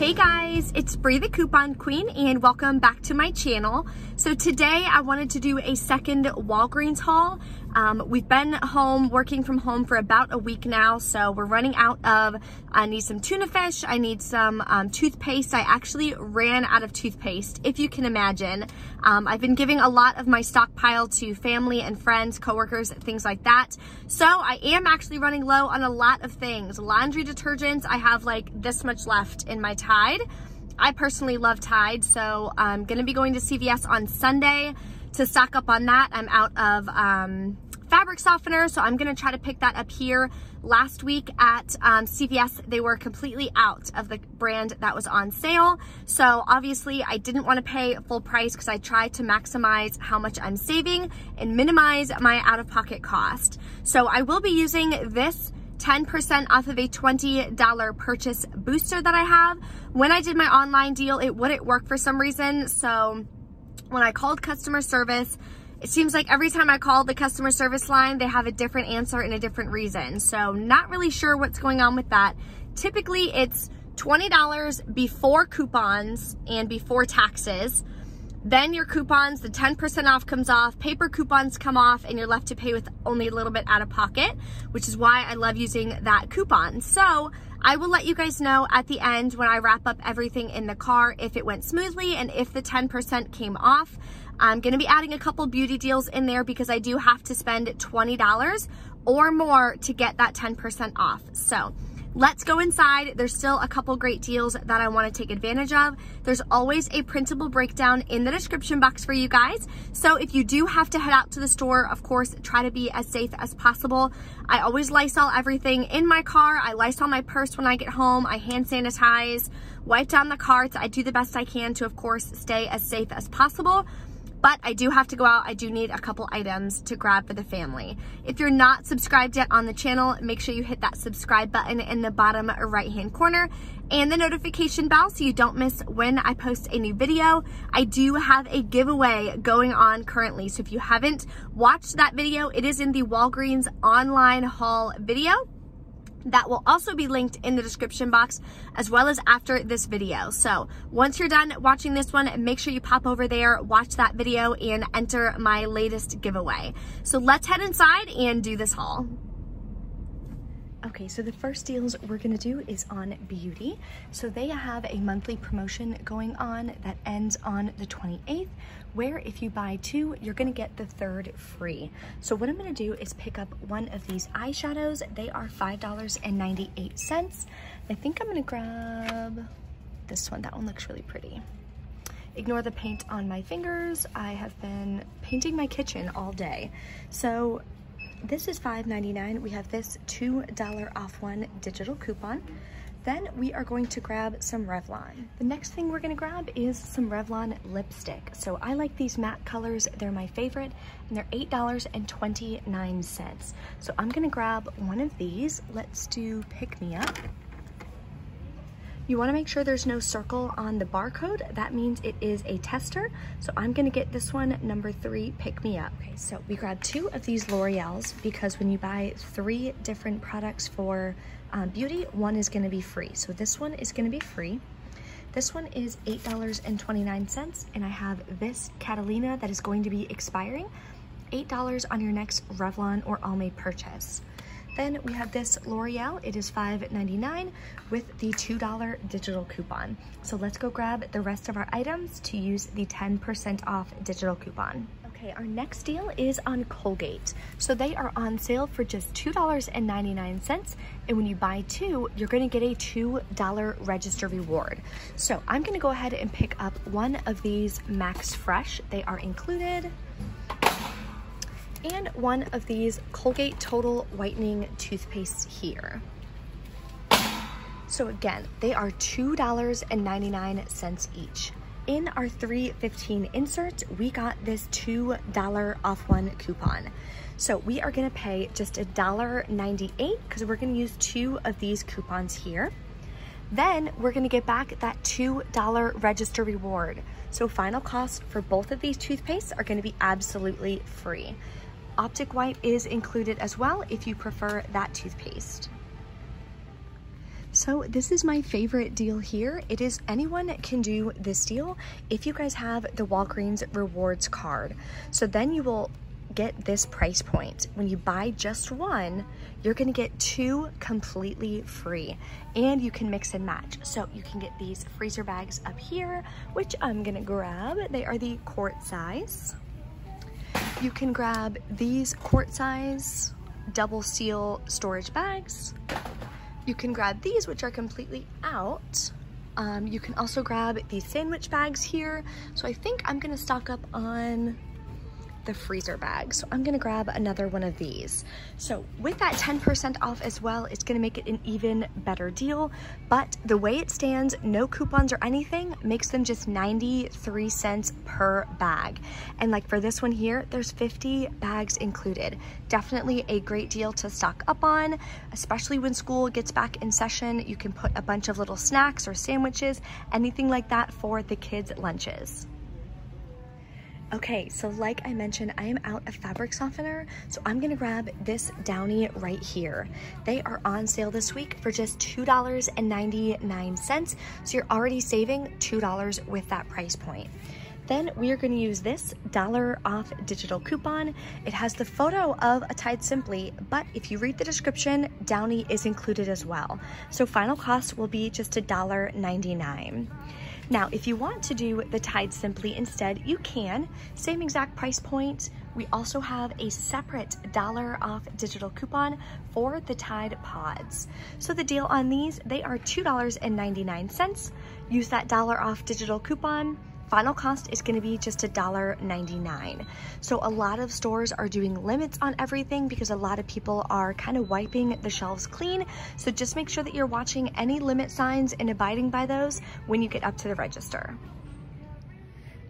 Hey guys, it's Bree the Coupon Queen and welcome back to my channel. So today I wanted to do a second Walgreens haul. We've been home, working from home for about a week now, so we're running out of, I need some tuna fish, I need some toothpaste. I actually ran out of toothpaste, if you can imagine. I've been giving a lot of my stockpile to family and friends, coworkers, things like that. So I am actually running low on a lot of things. Laundry detergents, I have like this much left in my Tide. I personally love Tide, so I'm gonna be going to CVS on Sunday to stock up on that. I'm out of fabric softener, so I'm gonna try to pick that up here. Last week at CVS, they were completely out of the brand that was on sale. So obviously I didn't wanna pay full price because I tried to maximize how much I'm saving and minimize my out-of-pocket cost. So I will be using this 10% off of a $20 purchase booster that I have. When I did my online deal, it wouldn't work for some reason. So when I called customer service, it seems like every time I call the customer service line, they have a different answer and a different reason. So not really sure what's going on with that. Typically it's $20 before coupons and before taxes. Then your coupons, the 10% off comes off, paper coupons come off, and you're left to pay with only a little bit out of pocket, which is why I love using that coupon. So I will let you guys know at the end when I wrap up everything in the car if it went smoothly and if the 10% came off. I'm gonna be adding a couple beauty deals in there because I do have to spend $20 or more to get that 10% off. So let's go inside. There's still a couple great deals that I want to take advantage of. There's always a printable breakdown in the description box for you guys. So if you do have to head out to the store, of course, try to be as safe as possible. I always Lysol everything in my car. I Lysol my purse when I get home. I hand sanitize, wipe down the carts. I do the best I can to, of course, stay as safe as possible. But I do have to go out. I do need a couple items to grab for the family. If you're not subscribed yet on the channel, make sure you hit that subscribe button in the bottom right-hand corner and the notification bell so you don't miss when I post a new video. I do have a giveaway going on currently. So if you haven't watched that video, it is in the Walgreens online haul video. That will also be linked in the description box as well as after this video. So once you're done watching this one, make sure you pop over there, watch that video, and enter my latest giveaway. So let's head inside and do this haul. Okay, so the first deals we're gonna do is on beauty. So they have a monthly promotion going on that ends on the 28th, where if you buy two, you're gonna get the third free. So what I'm gonna do is pick up one of these eyeshadows. They are $5.98. I think I'm gonna grab this one. That one looks really pretty. Ignore the paint on my fingers. I have been painting my kitchen all day. So this is $5.99. We have this $2 off one digital coupon. Then we are going to grab some Revlon. The next thing we're gonna grab is some Revlon lipstick. So I like these matte colors. They're my favorite, and they're $8.29. So I'm gonna grab one of these. Let's do Pick Me Up. You wanna make sure there's no circle on the barcode. That means it is a tester. So I'm gonna get this one, number 3, Pick Me Up. Okay, so we grabbed 2 of these L'Oreals because when you buy 3 different products for beauty, one is gonna be free. So this one is gonna be free. This one is $8.29, and I have this Catalina that is going to be expiring. $8 on your next Revlon or Almay purchase. Then we have this L'Oreal. It is $5.99 with the $2 digital coupon. So let's go grab the rest of our items to use the 10% off digital coupon. Okay, our next deal is on Colgate. So they are on sale for just $2.99. And when you buy 2, you're gonna get a $2 register reward. So I'm gonna go ahead and pick up one of these Max Fresh. They are included. And one of these Colgate Total Whitening toothpastes here. So again, they are $2.99 each. In our 3/15 inserts, we got this $2 off one coupon. So we are gonna pay just $1.98 because we're gonna use 2 of these coupons here. Then we're gonna get back that $2 register reward. So final cost for both of these toothpastes are gonna be absolutely free. Optic White is included as well if you prefer that toothpaste. So this is my favorite deal here. It is anyone can do this deal if you guys have the Walgreens rewards card. So then you will get this price point. When you buy just one, you're gonna get 2 completely free, and you can mix and match. So you can get these freezer bags up here, which I'm gonna grab. They are the quart size. You can grab these quart size double seal storage bags. You can grab these, which are completely out. You can also grab these sandwich bags here. So I think I'm gonna stock up on the freezer bag. So I'm gonna grab another one of these. So with that 10% off as well, it's gonna make it an even better deal. But the way it stands, no coupons or anything, makes them just 93 cents per bag. And like for this one here, there's 50 bags included. Definitely a great deal to stock up on, especially when school gets back in session. You can put a bunch of little snacks or sandwiches, anything like that for the kids' lunches. Okay, so like I mentioned, I am out of fabric softener, so I'm gonna grab this Downy right here. They are on sale this week for just $2.99, so you're already saving $2 with that price point. Then we are gonna use this $1 off digital coupon. It has the photo of a Tide Simply, but if you read the description, Downy is included as well. So final cost will be just $1.99. Now, if you want to do the Tide Simply instead, you can. Same exact price point. We also have a separate $1 off digital coupon for the Tide Pods. So the deal on these, they are $2.99. Use that $1 off digital coupon. Final cost is going to be just $1.99. So a lot of stores are doing limits on everything because a lot of people are kind of wiping the shelves clean. So just make sure that you're watching any limit signs and abiding by those when you get up to the register.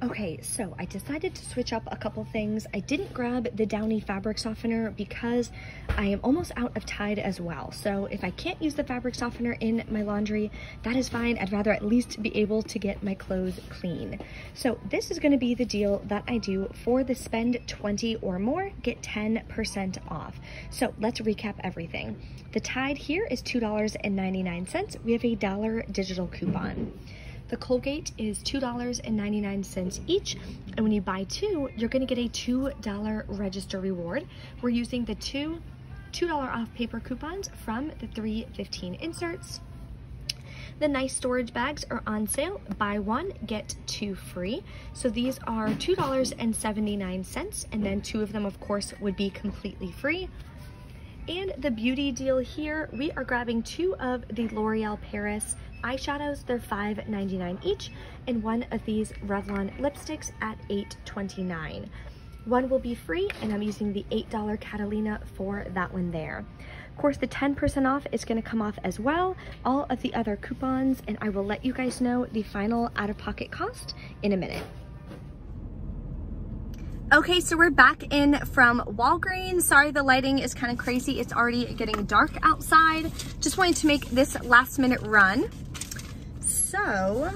Okay, so I decided to switch up a couple things. I didn't grab the Downy fabric softener because I am almost out of Tide as well. So if I can't use the fabric softener in my laundry, that is fine. I'd rather at least be able to get my clothes clean. So this is gonna be the deal that I do for the spend 20 or more, get 10% off. So let's recap everything. The Tide here is $2.99. We have a $1 digital coupon. The Colgate is $2.99 each, and when you buy 2, you're gonna get a $2 register reward. We're using the $2 off paper coupons from the 315 inserts. The nice storage bags are on sale. Buy 1, get 2 free. So these are $2.79, and then 2 of them, of course, would be completely free. And the beauty deal here, we are grabbing 2 of the L'Oreal Paris eyeshadows. They're $5.99 each, and 1 of these Revlon lipsticks at $8.29. 1 will be free, and I'm using the $8 Catalina for that one there. Of course, the 10% off is going to come off as well, all of the other coupons, and I will let you guys know the final out-of-pocket cost in a minute. Okay, so we're back in from Walgreens. Sorry, the lighting is kind of crazy. It's already getting dark outside. Just wanted to make this last minute run. So,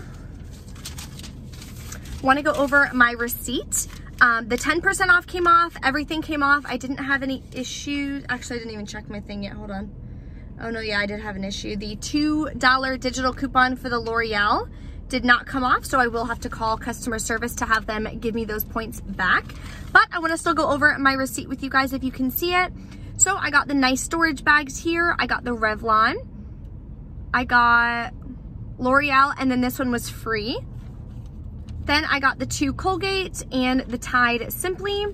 want to go over my receipt. The 10% off came off. Everything came off. I didn't have any issues. Actually, I didn't even check my thing yet. Hold on. Oh no, yeah, I did have an issue. The $2 digital coupon for the L'Oreal did not come off, so I will have to call customer service to have them give me those points back. But I want to still go over my receipt with you guys if you can see it. So I got the nice storage bags here. I got the Revlon. I got L'Oreal, and then this one was free. Then I got the 2 Colgate and the Tide Simply.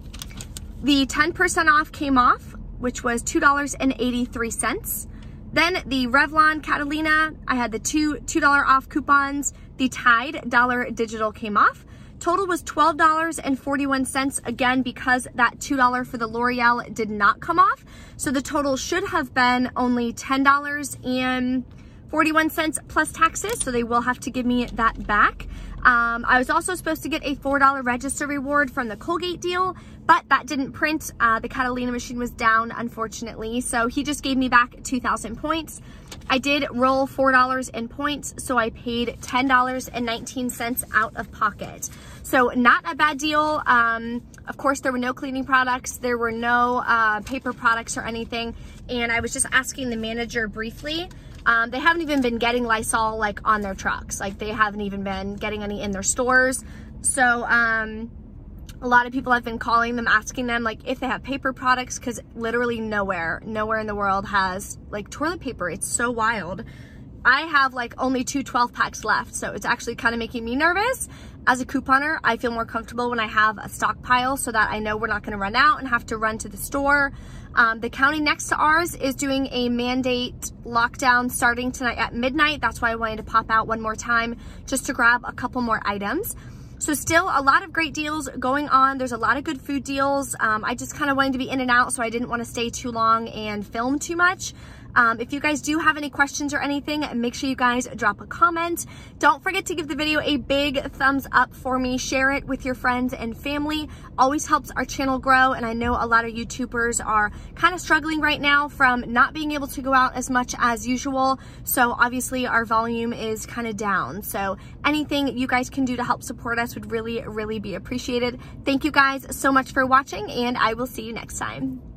The 10% off came off, which was $2.83. Then the Revlon Catalina, I had the $2 off coupons. The Tide $1 digital came off. Total was $12.41, again, because that $2 for the L'Oreal did not come off. So the total should have been only $10.41 plus taxes, so they will have to give me that back. I was also supposed to get a $4 register reward from the Colgate deal, but that didn't print. The Catalina machine was down, unfortunately, so he just gave me back 2,000 points. I did roll $4 in points, so I paid $10.19 out of pocket. So not a bad deal. Of course, there were no cleaning products. There were no paper products or anything. And I was just asking the manager briefly They haven't even been getting Lysol like on their trucks. Like they haven't even been getting any in their stores. So a lot of people have been calling them, asking them like if they have paper products, because literally nowhere in the world has like toilet paper. It's so wild. I have like only 2 12 packs left, so it's actually kind of making me nervous. As a couponer, I feel more comfortable when I have a stockpile so that I know we're not going to run out and have to run to the store. The county next to ours is doing a mandate lockdown starting tonight at midnight. That's why I wanted to pop out one more time just to grab a couple more items. So still a lot of great deals going on. There's a lot of good food deals. I just kind of wanted to be in and out, so I didn't want to stay too long and film too much. If you guys do have any questions or anything, make sure you guys drop a comment. Don't forget to give the video a big thumbs up for me. Share it with your friends and family. Always helps our channel grow, and I know a lot of YouTubers are kind of struggling right now from not being able to go out as much as usual. So obviously our volume is kind of down. So anything you guys can do to help support us would really, really be appreciated. Thank you guys so much for watching, and I will see you next time.